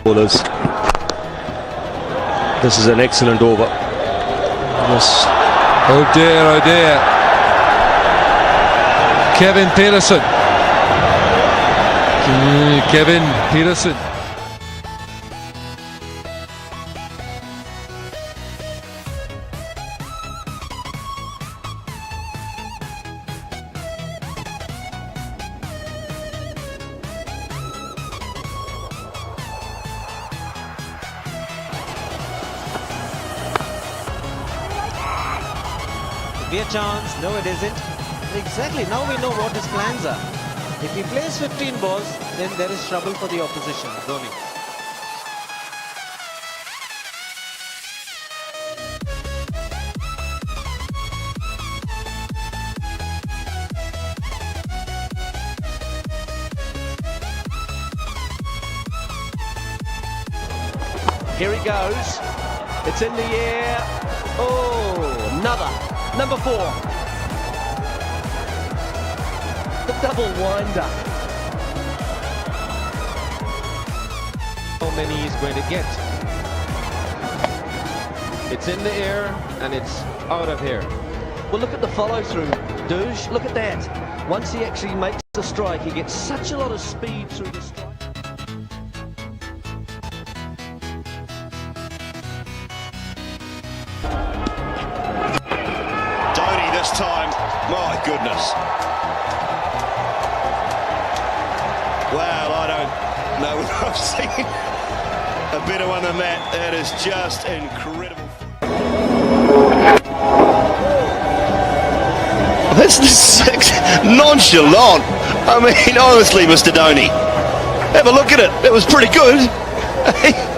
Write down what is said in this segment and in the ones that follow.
bowlers. This is an excellent over. Yes. Oh dear, oh dear. Kevin Peterson. Kevin Peterson. Be a chance. No, it isn't. Exactly. Now we know what his plans are. If he plays 15 balls, then there is trouble for the opposition. Dhoni. Here he goes. It's in the air. Oh, another. Number 4. The double winder. How many he's going to get? It's in the air and it's out of here. Well, look at the follow through, Douche. Look at that. Once he actually makes the strike, he gets such a lot of speed through the strike. This time, my goodness. Wow, I don't know if I've seen a better one than that. That is just incredible. This is nonchalant. I mean, honestly, Mr. Dhoni, have a look at it. It was pretty good.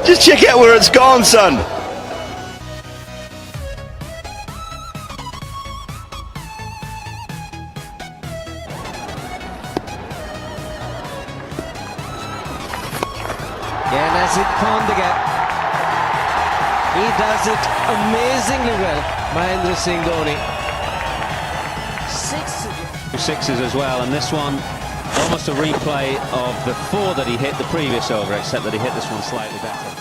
Just check out where it's gone, son. And as it found the gap, he does it amazingly well. Mahendra Singh Dhoni. 2 sixes as well, and this one almost a replay of the 4 that he hit the previous over, except that he hit this one slightly better.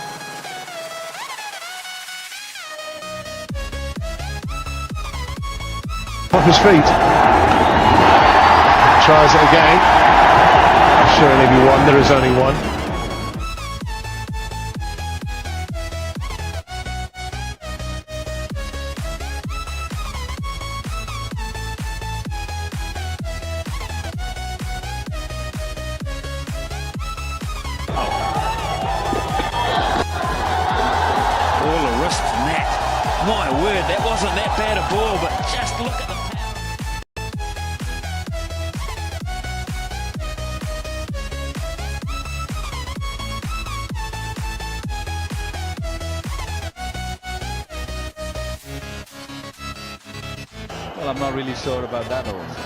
Off his feet. Tries it again. Sure, only be one. There is only one. All the wrist from that. My word, that wasn't that bad a ball, but just look at the power. Well, I'm not really sure about that horse.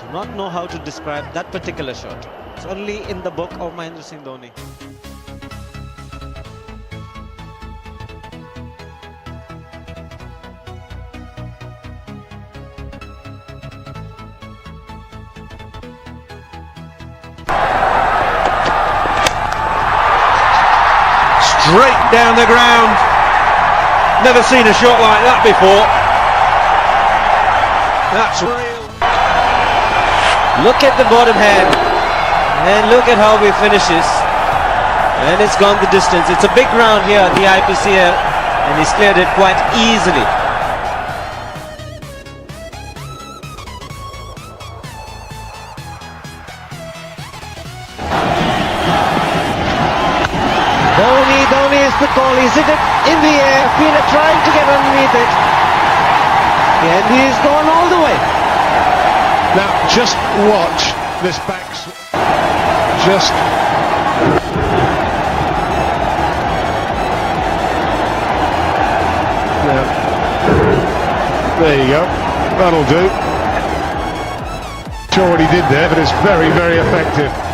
Do not know how to describe that particular shot. It's only in the book of Mahendra Singh Dhoni. Straight down the ground. Never seen a shot like that before. That's real. Look at the bottom hand. And look at how he finishes. And it's gone the distance. It's a big round here at the IPCL. And he's cleared it quite easily. Dhoni is the call. He's hit it in the air. Peter trying to get underneath it. And he's gone all the way. Now, just watch this back. Just. There you go. That'll do. Sure what he did there, but it's very, very effective.